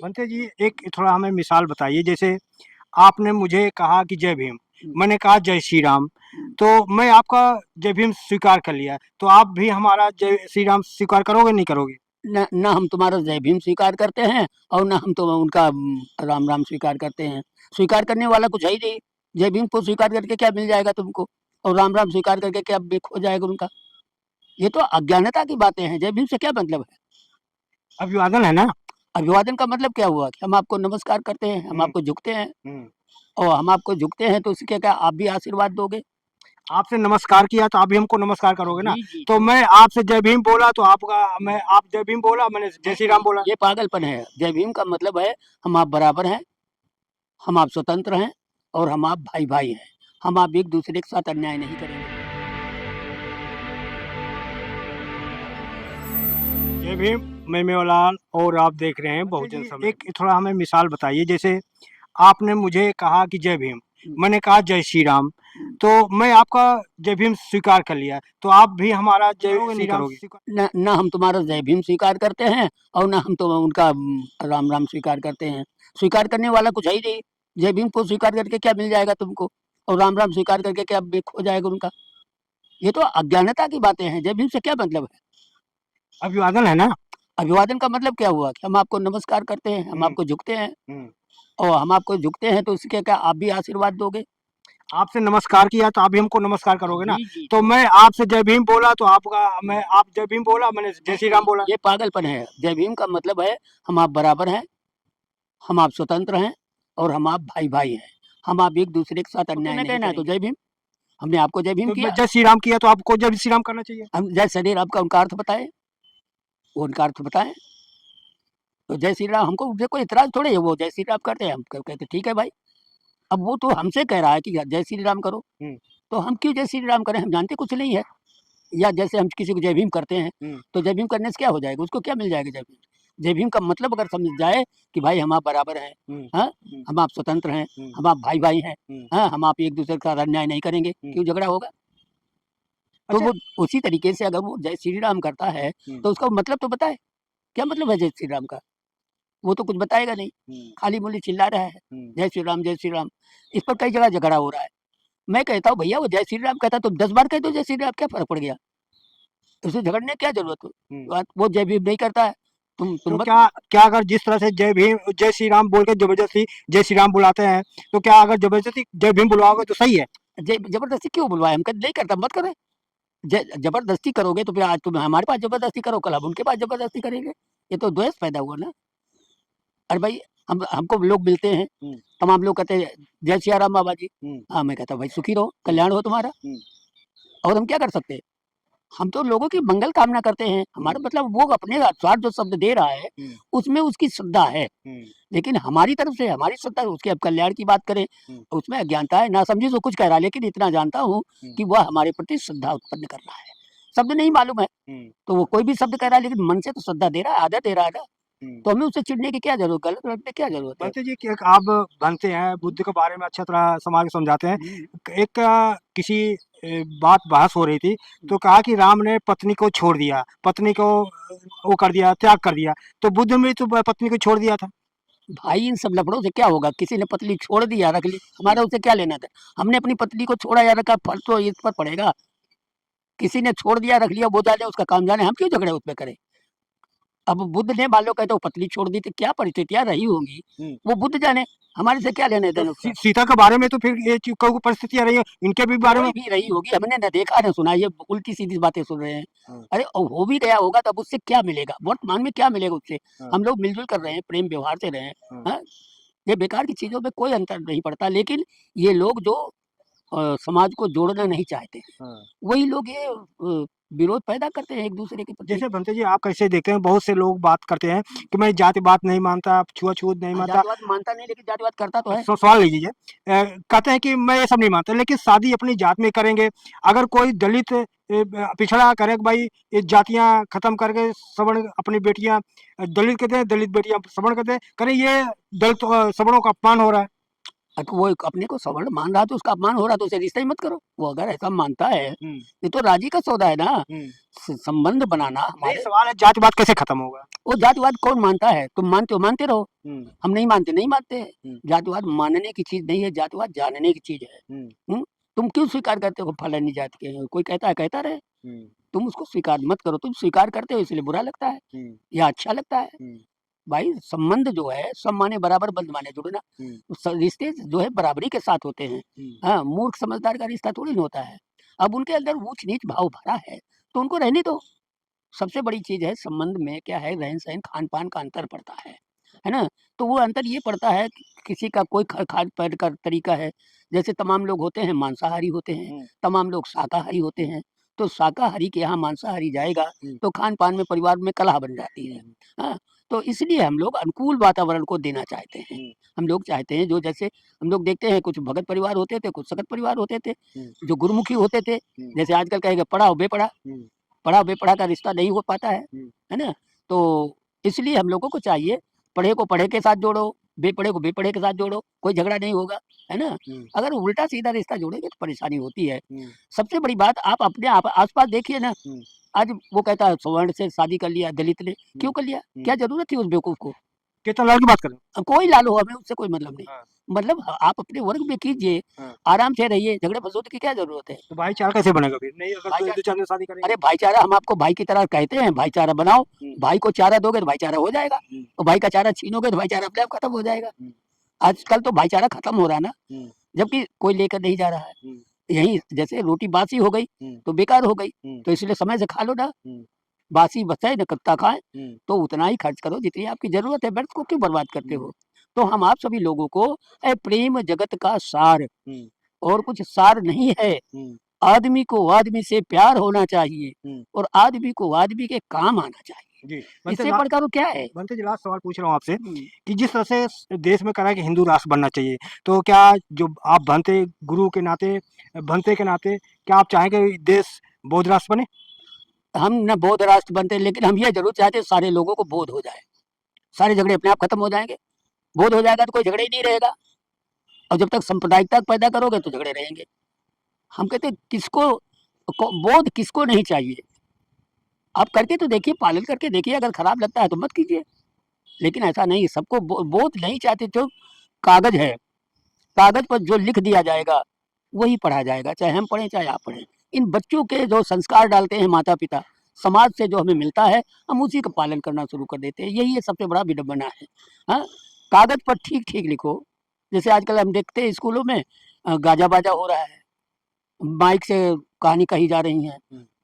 पंते जी, एक थोड़ा हमें मिसाल बताइए। जैसे आपने मुझे कहा कि जय भीम, मैंने कहा जय श्री राम, तो मैं आपका जय भीम स्वीकार कर लिया, तो आप भी हमारा जय श्री राम स्वीकार करोगे नहीं करोगे? न न हम तुम्हारा जय भीम स्वीकार करते हैं और न हम तो उनका राम राम स्वीकार करते हैं। स्वीकार करने वाला कुछ है ही नहीं। जय भीम को स्वीकार करके क्या मिल जाएगा तुमको, और राम राम स्वीकार करके क्या खो जाएगा उनका। ये तो अज्ञानता की बातें हैं। जय भीम से क्या मतलब है? अभिवादन है ना। अभिवादन का मतलब क्या हुआ कि हम आपको नमस्कार करते हैं, हम आपको झुकते हैं, और हम आपको झुकते हैं तो उसके क्या आप भी आशीर्वाद दोगे? आपसे नमस्कार किया तो आप भी हमको नमस्कार करोगे ना। जी जी। तो मैं आपसे जय भीम बोला तो आपका मैं आप जय भीम बोला, मैंने जय श्री राम बोला। ये पागलपन है। जय भीम का मतलब है हम आप बराबर हैं, हम आप स्वतंत्र हैं, और हम आप भाई भाई हैं। हम आप एक दूसरे के साथ अन्याय नहीं करेंगे। जय भीम, मैं मेवालाल और आप देख रहे हैं बहुजन समय। एक थोड़ा हमें मिसाल बताइए। जैसे आपने मुझे कहा कि जय भीम, मैंने कहा जय श्री राम, तो मैं आपका जय भीम स्वीकार कर लिया, तो आप भी हमारा जय श्री राम न हम तुम्हारा जय भीम स्वीकार करते हैं और न हम तो उनका राम राम स्वीकार करते हैं। स्वीकार करने वाला कुछ है ही नहीं। जय भीम को स्वीकार करके क्या मिल जाएगा तुमको, और राम राम स्वीकार करके क्या खो जाएगा उनका। ये तो अज्ञानता की बातें हैं। जय भीम से क्या मतलब है? अभिवादन है ना। अभिवादन का मतलब क्या हुआ कि हम आपको नमस्कार करते हैं, हम आपको झुकते हैं, और हम आपको झुकते हैं तो उसके क्या आप भी आशीर्वाद दोगे? आपसे नमस्कार किया तो आप भी हमको नमस्कार करोगे ना। जी जी। तो मैं आपसे जय भीम बोला तो आपका मैं आप जय भीम बोला, मैंने जय श्री राम बोला। ये पागलपन है। जय भीम का मतलब है हम आप बराबर हैं, हम आप स्वतंत्र हैं, और हम आप भाई भाई हैं। हम आप एक दूसरे के साथ अन्याय नहीं कहना है तो जय भीम। हमने आपको जय भीम तो किया। मैं जय श्री राम किया तो आपको जय श्री राम करना चाहिए। हम जय श्री राम का उनका अर्थ बताएं, वो उनका अर्थ बताएं। तो जय श्री राम हमको उनसे कोई इतराज थोड़े है। वो जय श्री राम करते हैं, हम कहते ठीक है भाई। अब वो तो हमसे कह रहा है कि जय श्री राम करो, तो हम क्यों जय श्री राम करें? हम जानते कुछ नहीं है। या जैसे हम किसी को जय भीम करते हैं तो जय भीम करने से क्या हो जाएगा, उसको क्या मिल जाएगा? जय भीम, जय भीम का मतलब अगर समझ जाए कि भाई हम आप बराबर हैं, हाँ, हम आप स्वतंत्र हैं, हम आप भाई भाई हैं, हाँ, हम आप एक दूसरे के साथ अन्याय नहीं करेंगे, क्यों झगड़ा होगा? तो वो उसी तरीके से अगर वो जय श्री राम करता है तो उसका मतलब तो बताए, क्या मतलब है जय श्री राम का? वो तो कुछ बताएगा नहीं, खाली मूली चिल्ला रहा है जय श्री राम जय श्री राम। इस पर कई जगह झगड़ा हो रहा है। मैं कहता हूँ भैया वो जय श्री राम कहता तो 10 बार कह दो जय श्री राम, क्या फर्क पड़ गया? उससे झगड़ने की क्या जरूरत है? वो जय भीम नहीं करता है, तुम तो मत। क्या क्या अगर जिस तरह से जय भीम जय श्री राम बोल के जबरदस्ती जय श्री राम बुलाते हैं, तो क्या अगर जबरदस्ती जय भीम बुलाओगे तो सही है? जबरदस्ती क्यों बुलवाए? हम नहीं करता, मत करे। जबरदस्ती करोगे तो फिर आज तुम हमारे पास जबरदस्ती करो, कल हम उनके पास जबरदस्ती करेंगे। ये तो द्वेष पैदा हुआ ना। अरे भाई हमको लोग मिलते हैं, तमाम लोग कहते हैं जय सिया राम बाबा जी। हाँ, मैं कहता हूँ भाई सुखी रहो, कल्याण हो तुम्हारा। और हम क्या कर सकते हैं? हम तो लोगों की मंगल कामना करते हैं। हमारा मतलब वो अपने स्वार्थ जो शब्द दे रहा है उसमें उसकी श्रद्धा है, लेकिन हमारी तरफ से हमारी श्रद्धा उसके अब कल्याण की बात करें, उसमें अज्ञानता है, ना समझी तो कुछ कह रहा है, लेकिन इतना जानता हूँ कि वह हमारे प्रति श्रद्धा उत्पन्न कर रहा है। शब्द नहीं मालूम है तो वो कोई भी शब्द कह रहा है, लेकिन मन से तो श्रद्धा दे रहा है, आदर दे रहा है ना। तो हमें उससे चिढ़ने की क्या जरूरत, गलत रखने की क्या जरूरत है? बनते जी कि आप बनते हैं बुद्ध के बारे में अच्छा तरह समाज को समझाते हैं। एक किसी बात बहस हो रही थी, तो कहा कि राम ने पत्नी को छोड़ दिया, पत्नी को वो कर दिया, त्याग कर दिया, तो बुद्ध ने तो पत्नी को छोड़ दिया था। भाई इन सब लफड़ों से क्या होगा? किसी ने पत्नी छोड़ दिया रख ली, हमारा उससे क्या लेना था? हमने अपनी पत्नी को छोड़ा या रखा, फल तो इस पर पड़ेगा। किसी ने छोड़ दिया रख लिया, वो जाने उसका काम जाने, हम क्यों झगड़े उस पर करें? अब बुद्ध ने मान लो कहते हो पत्नी छोड़ दी तो क्या परिस्थितियां रही होंगी, वो बुद्ध जाने, हमारे से क्या लेने तो देने उसका? सीता के बारे में तो फिर ये परिस्थितियां रही है, इनके भी बारे में कोई भी रही होगी, हमने न देखा न सुना, ये उल्टी सीधी बातें सुन रहे हैं। अरे हो भी गया होगा तब उससे क्या मिलेगा? वर्तमान में क्या मिलेगा उससे? हम लोग मिलजुल कर रहे हैं, प्रेम व्यवहार से रहे हैं, हाँ? ये बेकार की चीजों में कोई अंतर नहीं पड़ता, लेकिन ये लोग जो समाज को जोड़ना नहीं चाहते हैं, वही लोग ये विरोध पैदा करते हैं एक दूसरे के प्रति। जैसे बनते जी आप कैसे देखते हैं, बहुत से लोग बात करते हैं कि मैं जातिवाद नहीं मानता, छुआछूत नहीं मानता। जातिवाद मानता नहीं, लेकिन जातिवाद करता तो है। सवाल लीजिए, कहते हैं कि मैं ये सब नहीं मानता, लेकिन शादी अपनी जात में करेंगे। अगर कोई दलित पिछड़ा करे कि भाई ये जातियां खत्म करके सवर्ण अपनी बेटियां, दलित कहते हैं दलित बेटियां सवर्ण कहते हैं, करें, ये दलित सवर्णों का अपमान हो रहा है। तो वो अपने को सवर्ण मान रहा तो उसका अपमान हो रहा तो उसे रिश्ता ही मत करो। वो अगर ऐसा मानता है ये तो राजी का सौदा है ना। संबंध बनाना नहीं, हमारे, सवाल है जातिवाद कैसे खत्म होगा? वो जातिवाद कौन मानता है? तुम मानते हो, मानते रहो। हम नहीं मानते, नहीं मानते हैं। जातिवाद मानने की चीज नहीं है, जातिवाद जानने की चीज है। तुम क्यों स्वीकार करते हो फलानी जाति के हैं? कोई कहता है, कहता रहे, तुम उसको स्वीकार मत करो। तुम स्वीकार करते हो इसलिए बुरा लगता है या अच्छा लगता है? भाई संबंध जो है सब माने बराबर, बंद माने जुड़ना। रिश्ते जो है बराबरी के साथ होते हैं। हाँ, मूर्ख समझदार का रिश्ता थोड़ी ना होता है। अब उनके अंदर ऊंच नीच भाव भरा है तो उनको रहने दो। सबसे बड़ी चीज है संबंध में क्या है, रहन सहन खान पान का अंतर पड़ता है ना। तो वो अंतर ये पड़ता है कि किसी का कोई खान पान का तरीका है। जैसे तमाम लोग होते हैं मांसाहारी होते हैं, तमाम लोग शाकाहारी होते हैं। तो शाकाहारी के यहाँ मांसाहारी जाएगा तो खान पान में परिवार में कलह बन जाती है। हाँ, तो इसलिए हम लोग अनुकूल वातावरण को देना चाहते हैं। हम लोग चाहते हैं जो, जैसे हम लोग देखते हैं कुछ भगत परिवार होते थे, कुछ सकत परिवार होते थे, जो गुरुमुखी होते थे। जैसे आजकल कहेगा पढ़ा और बेपढ़ा, पढ़ा बेपढ़ा का रिश्ता नहीं हो पाता है ना। तो इसलिए हम लोगों को चाहिए पढ़े को पढ़े के साथ जोड़ो, बेपढ़े को बेपढ़े के साथ जोड़ो, कोई झगड़ा नहीं होगा, है ना। अगर उल्टा सीधा रिश्ता जोड़ेंगे तो परेशानी होती है। सबसे बड़ी बात आप अपने आसपास देखिए ना। आज वो कहता है सवर्ण से शादी कर लिया दलित ने, क्यों कर लिया? क्या जरूरत थी उस बेवकूफ को? कितना लाल की बात करें? कोई लाल हो, हमें उससे कोई मतलब नहीं। हाँ। मतलब आप अपने वर्ग में कीजिए, आराम से रहिए, झगड़े फसोद की क्या जरूरत है? तो भाईचारा कैसे बनेगा फिर? नहीं, अगर कोई दो चार में शादी करेंगे। अरे भाईचारा हम आपको भाई की तरह कहते हैं, भाईचारा बनाओ। भाई को चारा दोगे तो भाईचारा हो जाएगा, और भाई का चारा छीनोगे तो भाईचारा अपने आप खत्म हो जाएगा। आजकल तो भाईचारा खत्म हो रहा है ना, जबकि कोई लेकर नहीं जा रहा है। यही जैसे रोटी बासी हो गई तो बेकार हो गई, तो इसलिए समय से खा लो ना। बासी बचाए न कत्ता खाए, तो उतना ही खर्च करो जितनी आपकी जरूरत है, व्यर्थ को क्यों बर्बाद करते हो? तो हम आप सभी लोगों को प्रेम जगत का सार, और कुछ सार नहीं है। आदमी को आदमी से प्यार होना चाहिए और आदमी को आदमी के काम आना चाहिए। जी, इससे बढ़कर वो क्या है? बनते जी लास्ट सवाल पूछ रहा हूँ आपसे कि जिस तरह से देश में करा कि हिंदू राष्ट्र बनना चाहिए, तो क्या जो आप बनते गुरु के नाते, बनते के नाते, क्या आप चाहेंगे देश बौद्ध राष्ट्र बने? हम न बौद्ध राष्ट्र बनते, लेकिन हम ये जरूर चाहते सारे लोगों को बोध हो जाए, सारे झगड़े अपने आप खत्म हो जाएंगे। बोध हो जाएगा तो कोई झगड़े ही नहीं रहेगा, और जब तक सांप्रदायिकता पैदा करोगे तो झगड़े रहेंगे। हम कहते किसको बोध किसको नहीं चाहिए? आप करके तो देखिए, पालन करके देखिए, अगर खराब लगता है तो मत कीजिए। लेकिन ऐसा नहीं, सबको बोध नहीं चाहते। जो कागज है, कागज पर जो लिख दिया जाएगा वही पढ़ा जाएगा, चाहे हम पढ़ें चाहे आप पढ़ें। इन बच्चों के जो संस्कार डालते हैं माता पिता, समाज से जो हमें मिलता है, हम उसी का पालन करना शुरू कर देते हैं। यही है सबसे बड़ा विडंबना है। हाँ, कागज पर ठीक ठीक लिखो। जैसे आजकल हम देखते हैं स्कूलों में गाजा बाजा हो रहा है, माइक से कहानी कही जा रही है,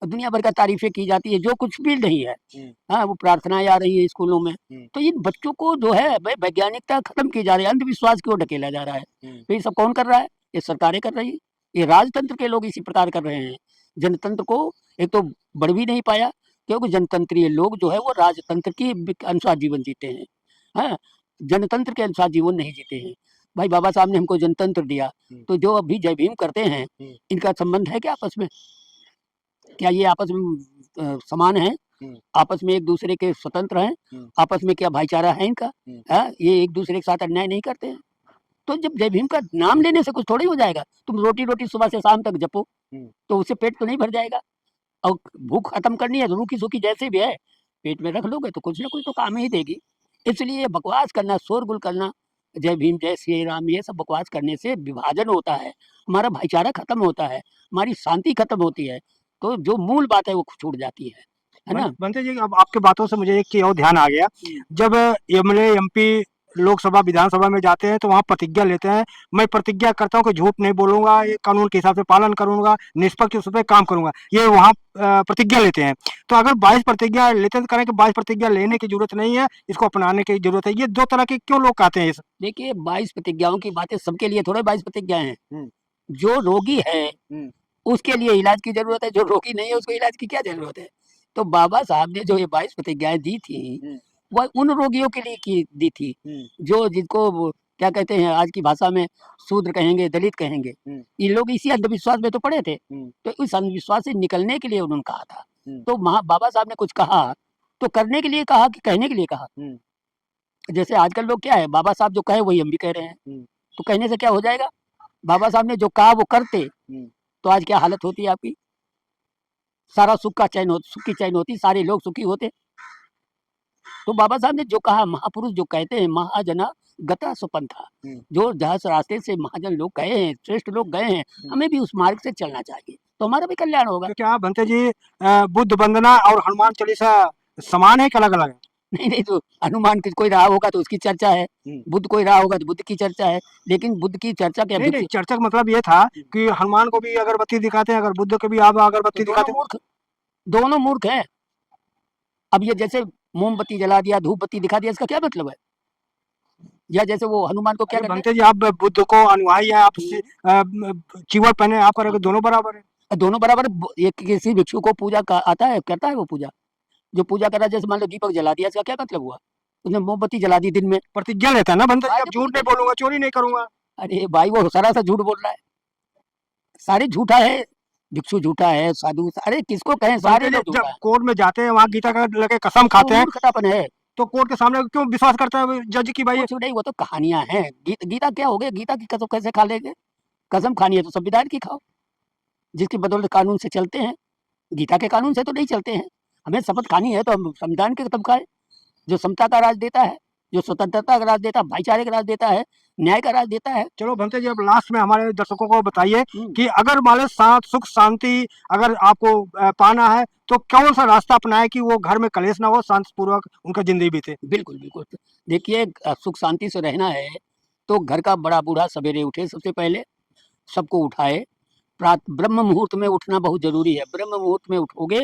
दुनिया भर का तारीफें की जाती है, जो कुछ भी नहीं है। हाँ, वो प्रार्थनाएं आ रही है स्कूलों में। तो इन बच्चों को जो है वैज्ञानिकता खत्म की जा रही है, अंधविश्वास की ओर ढकेला जा रहा है। तो ये सब कौन कर रहा है? ये सरकारें कर रही है, ये राजतंत्र के लोग इसी प्रकार कर रहे हैं। जनतंत्र को एक तो बढ़ भी नहीं पाया, क्योंकि जनतंत्रीय लोग जो है वो राजतंत्र के अनुसार जीवन जीते हैं। हाँ, जनतंत्र के अनुसार जीवन नहीं जीते हैं। भाई बाबा साहब ने हमको जनतंत्र दिया, तो जो अभी जय भीम करते हैं, इनका संबंध है क्या आपस में? क्या ये आपस में समान है? आपस में एक दूसरे के स्वतंत्र हैं? आपस में क्या भाईचारा है इनका? ये एक दूसरे के साथ अन्याय नहीं करते हैं? तो जब जय भीम का नाम लेने से कुछ थोड़ी हो जाएगा। तुम रोटी रोटी सुबह से शाम तक जपो तो उससे पेट तो नहीं भर जाएगा। और भूख खत्म करनी है तो रूखी सूखी जैसे भी है पेट में रख लोगे तो कुछ ना कुछ तो काम ही देगी। इसलिए बकवास करना, शोरगुल करना, जय भीम जय श्री राम, ये सब बकवास करने से विभाजन होता है, हमारा भाईचारा खत्म होता है, हमारी शांति खत्म होती है। तो जो मूल बात है वो छूट जाती है ना। बनते जी, अब आपके बातों से मुझे एक चीज और ध्यान आ गया। जब एमएलए एमपी लोकसभा विधानसभा में जाते हैं तो वहाँ प्रतिज्ञा लेते हैं, मैं प्रतिज्ञा करता हूँ कि झूठ नहीं बोलूंगा, ये कानून के हिसाब से पालन करूंगा, निष्पक्ष उस पर काम करूंगा, ये वहाँ प्रतिज्ञा लेते हैं। तो अगर 22 प्रतिज्ञा लेते हैं तो करें कि 22 प्रतिज्ञा लेने की जरूरत नहीं है, इसको अपनाने की जरूरत है। ये दो तरह के क्यों लोग कहते हैं इस? देखिए 22 प्रतिज्ञाओं की बातें सबके लिए थोड़े 22 प्रतिज्ञाएं हैं। जो रोगी है उसके लिए इलाज की जरूरत है, जो रोगी नहीं है उसको इलाज की क्या जरूरत है? तो बाबा साहब ने जो ये 22 प्रतिज्ञाएं दी थी वह उन रोगियों के लिए की दी थी जो जिनको क्या कहते हैं आज की भाषा में शूद्र कहेंगे, दलित कहेंगे। ये लोग इसी अंधविश्वास में तो पड़े थे, तो इस अंधविश्वास से निकलने के लिए उन्होंने कहा था। तो बाबा साहब ने कुछ कहा तो करने के लिए कहा कि कहने के लिए कहा? जैसे आजकल लोग क्या है, बाबा साहब जो कहे वही हम भी कह रहे हैं। तो कहने से क्या हो जाएगा? बाबा साहब ने जो कहा वो करते तो आज क्या हालत होती आपकी? सारा सुख का चैन सुख की चैन होती, सारे लोग सुखी होते। तो बाबा साहब ने जो कहा, महापुरुष जो कहते हैं, महाजना गता सुपंथा, जो जहां रास्ते से महाजन लोग गए हैं, श्रेष्ठ लोग गए हैं, हमें भी उस मार्ग से चलना चाहिए, तो हमारा भी कल्याण होगा। तो क्या भंते जी बुद्ध वंदना और हनुमान चालीसा समान है कि अलग अलग है? नहीं नहीं, तो हनुमान की कोई रहा होगा तो उसकी चर्चा है, बुद्ध कोई रहा होगा तो बुद्ध की चर्चा है, लेकिन बुद्ध की चर्चा के नहीं, चर्चा का मतलब ये था कि हनुमान को भी अगरबत्ती दिखाते हैं, अगर बुद्ध को भी आप अगरबत्ती तो दिखाते हैं। दोनों मूर्ख हैं। अब ये जैसे मोमबत्ती जला दिया, धूप बत्ती दिखा दिया, इसका क्या मतलब है? या जैसे वो हनुमान को क्या अरे कहते भंते जी, आप बुद्ध को अनुयायी है, आप चिवड़ पहने, आप करोगे दोनों बराबर है। हैं? दोनों बराबर। एक किसी भिक्षु को पूजा का आता है, करता है वो पूजा, जो पूजा कर रहा है, जैसे मान लो दीपक जला दिया, इसका क्या मतलब हुआ? उसने मोमबत्ती जला दी दिन में, प्रतिज्ञा लेता है ना भंते जी, अब झूठ नहीं बोलूंगा, चोरी नहीं करूंगा। अरे भाई वो सरासर झूठ बोल रहा है, सारे झूठा है, भिक्षु झूठा है, साधु, अरे किसको कहें, सारे लोग झूठा जब है। कोर्ट में जाते हैं, वहाँ गीता का लगे कसम खाते हैं, मूर्खतापन है। तो कोर्ट के सामने क्यों विश्वास करता है जज की? भाई कुछ नहीं, वो तो कहानियां हैं। गीता क्या हो गया? गीता की कसम कैसे खा लेंगे? कसम खानी है तो संविधान की खाओ, जिसकी बदौलत कानून से चलते हैं। गीता के कानून से तो नहीं चलते हैं। हमें शपथ खानी है तो हम संविधान के कसम खाएं, जो समता का राज देता है, जो स्वतंत्रता का राज देता है, भाईचारे का राज देता है, न्याय का राज देता है। चलो भंते जी, अब लास्ट में हमारे दर्शकों को बताइए हम्म, कि अगर मान लो सुख शांति अगर आपको पाना है, तो कौन सा रास्ता अपनाए कि वो घर में कलेश ना हो, शांतिपूर्वक उनका जिंदगी बीते? बिल्कुल बिल्कुल। देखिए, सुख शांति से रहना है तो घर का बड़ा बूढ़ा सवेरे उठे, सबसे पहले सबको उठाए। ब्रह्म मुहूर्त में उठना बहुत जरूरी है। ब्रह्म मुहूर्त में उठोगे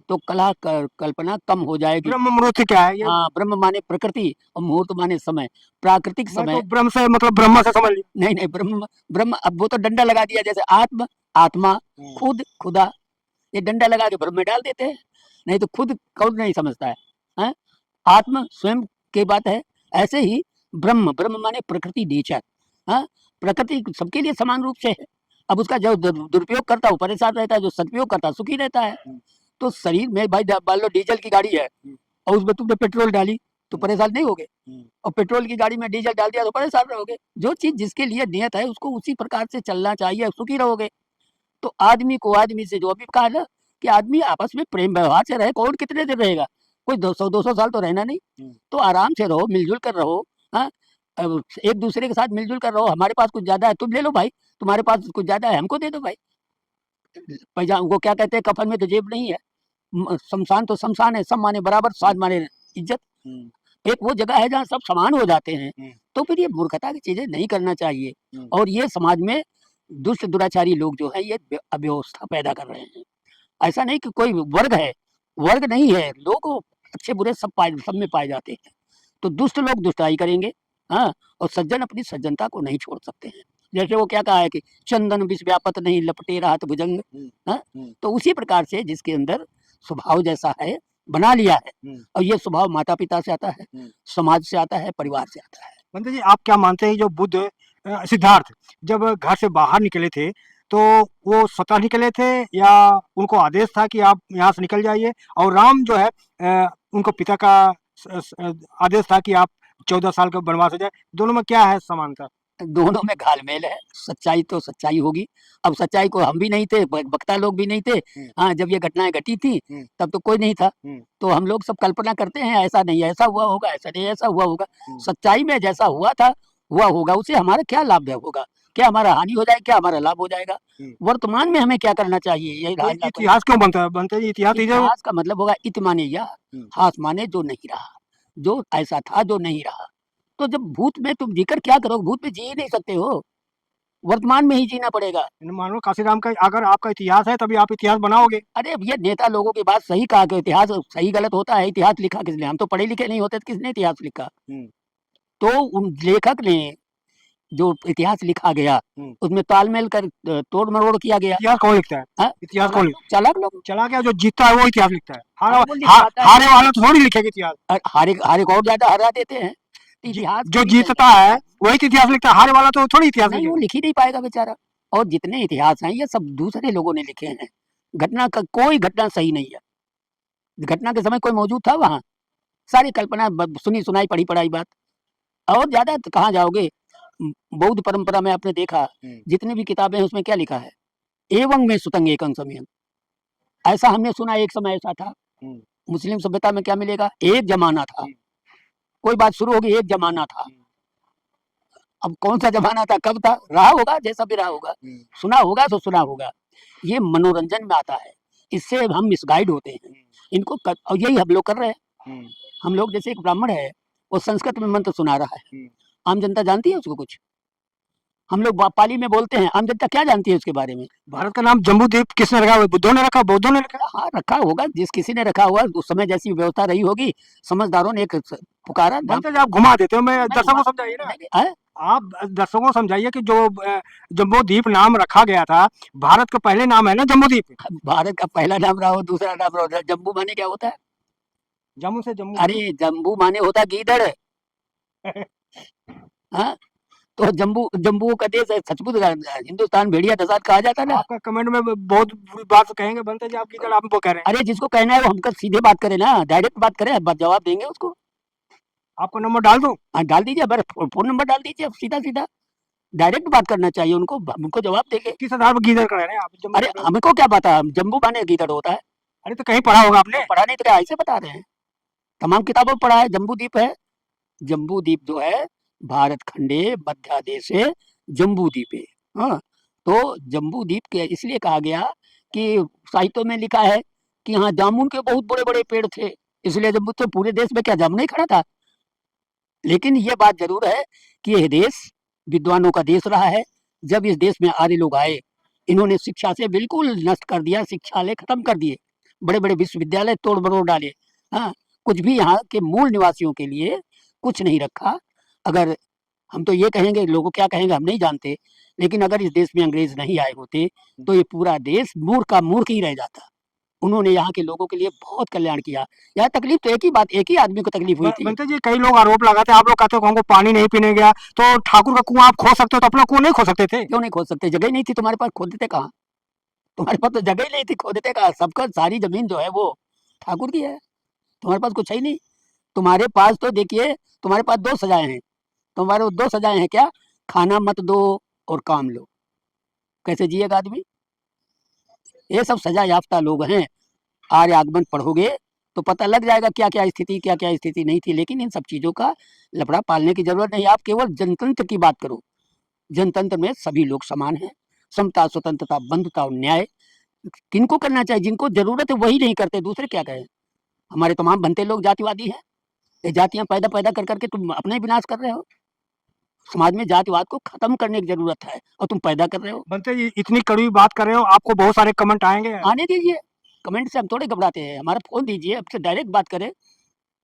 तो कल्पना कम हो जाएगी। ब्रह्म मुहूर्त क्या है ये? हाँ, ब्रह्म माने प्रकृति और मुहूर्त माने समय, प्राकृतिक मैं समय। तो ब्रह्म से मतलब ब्रह्मा से समझ लिया। नहीं नहीं, ब्रह्म ब्रह्म, अब वो तो डंडा लगा दिया, जैसे आत्म आत्मा, खुद खुदा, ये डंडा लगा के ब्रह्म में डाल देते हैं। नहीं तो खुद कौन नहीं समझता है, हैं? आत्म स्वयं की बात है। ऐसे ही ब्रह्म, ब्रह्म माने प्रकृति, नेचर। हाँ, प्रकृति सबके लिए समान रूप से है। अब उसका जो दुरुपयोग करता है वो परेशान रहता है, जो सदुपयोग करता है सुखी रहता है। तो शरीर में भाई मान लो डीजल की गाड़ी है और उसमें तुमने पेट्रोल डाली तो परेशान नहीं होगे, और पेट्रोल की गाड़ी में डीजल डाल दिया तो परेशान रहोगे। जो चीज जिसके लिए नियत है उसको उसी प्रकार से चलना चाहिए, सुखी रहोगे। तो आदमी को आदमी से, जो अभी कहा ना कि आदमी आपस में प्रेम व्यवहार से रहे, कौन कितने दिन रहेगा? कोई 200 साल तो रहना नहीं। तो आराम से रहो, मिलजुल कर रहो। हाँ, एक दूसरे के साथ मिलजुल कर रहो। हमारे पास कुछ ज्यादा है, तुम ले लो भाई, तुम्हारे पास कुछ ज्यादा है, हमको दे दो भाई। पैजाम वो क्या कहते हैं, कफन में तो जेब नहीं है। शमशान तो शमशान है, सब माने बराबर, स्वाद माने इज्जत। एक वो जगह है जहाँ सब समान हो जाते हैं। तो फिर ये मूर्खता की चीजें नहीं करना चाहिए। और ये समाज में दुष्ट दुराचारी लोग जो है ये अव्यवस्था पैदा कर रहे हैं। ऐसा नहीं कि कोई वर्ग है, वर्ग नहीं है, लोग अच्छे बुरे सब में पाए जाते हैं। तो दुष्ट लोग दुष्टाई करेंगे, हाँ, और सज्जन अपनी सज्जनता को नहीं छोड़ सकते हैं। जैसे वो क्या कहा है कि चंदन विष व्यापत नहीं लपटे रात भुजंग। हाँ, तो उसी प्रकार से जिसके अंदर स्वभाव जैसा है बना लिया है, और ये स्वभाव माता पिता से आता है, समाज से आता है, परिवार से आता है। बंदे जी, आप क्या मानते हैं जो बुद्ध सिद्धार्थ जब घर से बाहर निकले थे, तो वो स्वतः निकले थे या उनको आदेश था कि आप यहाँ से निकल जाइए, और राम जो है उनको पिता का आदेश था कि आप 14 साल का वनवास हो जाए? दोनों में क्या है समानता? दोनों में घालमेल है। सच्चाई तो सच्चाई होगी। अब सच्चाई को हम भी नहीं थे, वक्ता लोग भी नहीं थे। हाँ, जब ये घटनाएं घटी थी तब तो कोई नहीं था। तो हम लोग सब कल्पना करते हैं, ऐसा नहीं ऐसा हुआ होगा, ऐसा नहीं ऐसा हुआ होगा। सच्चाई में जैसा हुआ था हुआ होगा, उसे हमारा क्या लाभ होगा, क्या हमारा हानि हो जाएगी, क्या हमारा लाभ हो जाएगा। वर्तमान में हमें क्या करना चाहिए, यही तो इतिहास क्यों बनता है? बनते जी इतिहास इतिहास का मतलब होगा इत माने या, हास माने जो नहीं रहा, जो ऐसा था जो नहीं रहा। तो जब भूत में तुम जीकर क्या करोगे? भूत में जी ही नहीं सकते हो, वर्तमान में ही जीना पड़ेगा। मान लो काशीराम का अगर आपका इतिहास है तभी आप इतिहास बनाओगे। अरे अब ये नेता लोगों की बात सही कहा कि इतिहास सही गलत होता है। इतिहास लिखा किसने? हम तो पढ़े लिखे नहीं होते तो किसने इतिहास लिखा? तो उन लेखक ने जो इतिहास लिखा गया उसमें तालमेल कर तोड़ मरोड़ किया गया। इतिहास कौन लिखता है? हाँ? इतिहास कौन लिखता चालाक लोग। चला गया, जो जीतता है वो इतिहास लिखता है। हारे वाला तो थोड़ी लिखेगा इतिहास। हारे हारे को और ज्यादा हरा देते हैं। इतिहास जो जीतता है वही तो इतिहास लिखता है, हारे वाला तो थोड़ी इतिहास नहीं, वो लिख ही नहीं पाएगा बेचारा। और जितने इतिहास हैं ये सब दूसरे लोगों ने लिखे हैं। घटना का कोई घटना सही नहीं है। घटना के समय कोई मौजूद था वहां? सारी कल्पना, सुनी सुनाई पढ़ी पढ़ाई बात। और ज्यादा कहाँ जाओगे? बौद्ध परंपरा में आपने देखा जितनी भी किताबें हैं उसमें क्या लिखा है, एवं में सुतंग एकं समयं। ऐसा हमने सुना, एक समय ऐसा था। मुस्लिम सभ्यता में क्या मिलेगा, एक जमाना था, कोई बात शुरू होगी, एक जमाना था। अब कौन सा जमाना था, कब था, रहा होगा, जैसा भी रहा होगा, सुना होगा तो सुना होगा। ये मनोरंजन में आता है, इससे हम मिसगाइड होते हैं। इनको और यही हम लोग कर रहे हैं। हम लोग, जैसे एक ब्राह्मण है, वो संस्कृत में मंत्र सुना रहा है, आम जनता जानती है उसको कुछ? हम लोग पाली में बोलते हैं, आम जनता क्या जानती है उसके बारे में? भारत का नाम जम्बूद्वीप किसने रखा? बुद्धों ने रखा, बौद्धों ने रखा? हाँ, रखा होगा, जिस किसी ने रखा हुआ, उस समय जैसी व्यवस्था रही होगी, समझदारों ने एक पुकारा। बनते जी आप घुमा देते हो, मैं दर्शकों को समझाइए ना। आप दर्शकों को समझाइए कि जो जम्बूद्वीप नाम रखा गया था, भारत का पहले नाम है ना जम्बूद्वीप। भारत का पहला नाम रहा हो, दूसरा नाम रहा हो, जम्बू माने क्या होता है? जम्मू से जम्मू। अरे जम्बू माने होता है गीदड़। हाँ, तो जम्बू, जम्बू का देश है, सचमुच हिंदुस्तान भेड़िया दसात कहा जाता ना। आपका कमेंट में बहुत बुरी बात कहेंगे बनते जी, आप गीदड़ आप वो कह रहे हैं। अरे जिसको कहना है वो हमको सीधे बात करे ना, डायरेक्ट बात करे, जवाब देंगे उसको। आपको नंबर डाल दूं? हाँ डाल दीजिए, बस फोन नंबर डाल दीजिए, सीधा सीधा डायरेक्ट बात करना चाहिए उनको, उनको जवाब देंगे। किस आधार पर गीदड़ कह रहे हैं आप? अरे हमको क्या पता, जम्बू माने गीदड़ होता है। अरे तो कहीं पढ़ा होगा आपने? पढ़ा नहीं तो क्या ऐसे बता रहे हैं, तमाम किताबों में पढ़ा है। जम्बूद्वीप है, जम्बूद्वीप जो है भारत खंडे मध्यादेशे जम्बूद्वीपे। हाँ, तो जम्बूद्वीप के इसलिए कहा गया कि साहित्य में लिखा है कि यहाँ जामुन के बहुत बड़े बड़े पेड़ थे, इसलिए जम्बू, तो पूरे देश में क्या जामुन ही खड़ा था? लेकिन ये बात जरूर है कि यह देश विद्वानों का देश रहा है। जब इस देश में आर्य लोग आए, इन्होंने शिक्षा से बिल्कुल नष्ट कर दिया, शिक्षालय खत्म कर दिए, बड़े बड़े विश्वविद्यालय तोड़ मरोड़ डाले। हाँ, कुछ भी यहाँ के मूल निवासियों के लिए कुछ नहीं रखा। अगर हम तो ये कहेंगे, लोगों क्या कहेंगे हम नहीं जानते, लेकिन अगर इस देश में अंग्रेज नहीं आए होते तो ये पूरा देश मूर्ख का मूर्ख ही रह जाता। उन्होंने यहाँ के लोगों के लिए बहुत कल्याण किया। यहाँ तकलीफ तो एक ही बात, एक ही आदमी को तकलीफ हुई थी। बनते जी कई लोग आरोप लगाते हैं, आप लोग कहते हो हमको पानी नहीं पीने गया, तो ठाकुर का कुआं आप खो सकते हो, तो अपना कुआं नहीं खो सकते थे? क्यों नहीं खोद सकते, जगह ही नहीं थी तुम्हारे पास, खोद देते कहाँ? तुम्हारे पास तो जगह ही नहीं थी, खोद देते कहाँ? सबका सारी जमीन जो है वो ठाकुर की है, तुम्हारे पास कुछ है ही नहीं। तुम्हारे पास तो देखिए, तुम्हारे पास दो सजाएं हैं, तुम्हारे दो सजाएं हैं क्या? खाना मत दो और काम लो। कैसे जिएगा आदमी? ये सब सजा याफ्ता लोग हैं। आर्य आगमन पढ़ोगे तो पता लग जाएगा क्या क्या स्थिति, क्या क्या स्थिति नहीं थी। लेकिन इन सब चीजों का लफड़ा पालने की जरूरत नहीं। आप केवल जनतंत्र की बात करो, जनतंत्र में सभी लोग समान हैं, समता, स्वतंत्रता, बंधुता और न्याय। किनको करना चाहिए? जिनको जरूरत है वही नहीं करते, दूसरे क्या कहें? हमारे तमाम बनते लोग जातिवादी हैं। ये जातियां पैदा पैदा कर करके तुम अपना ही विनाश कर रहे हो। समाज में जातिवाद को खत्म करने की जरूरत है और तुम पैदा कर रहे हो। बनते जी इतनी कड़वी बात कर रहे हो, आपको बहुत सारे कमेंट आएंगे। आने दीजिए, कमेंट से हम थोड़े घबराते हैं। हमारा फोन दीजिए, आपसे डायरेक्ट बात करें,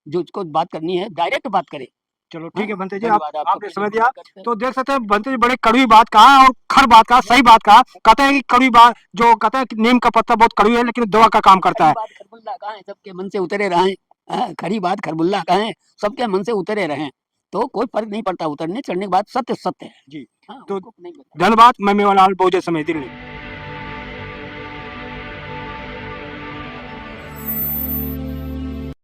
जो उसको बात करनी है डायरेक्ट बात करें। चलो ठीक है बनते जी, धन्यवाद आपने आपका, समय दिया। करते हैं। तो देख सकते हैं बनते जी बड़े कड़वी बात कहा और खर बात कहा, सही बात कहा। कहते हैं कि कड़वी बात, जो कहते हैं कि नीम का पत्ता बहुत कड़वी है लेकिन दवा का काम करता है। खरी बात खरबुल्ला कहाँ है, सबके मन से उतरे रहें। खरी बात खरबुल्ला कहाँ है, सबके मन से उतरे रहें, तो कोई फर्क नहीं पड़ता। उतरने चढ़ने के बाद सत्य सत्य है जी। हाँ, तो उनको नहीं पता। धन्यवाद। मैं मेवालाल, बहुजन समाज दिल्ली।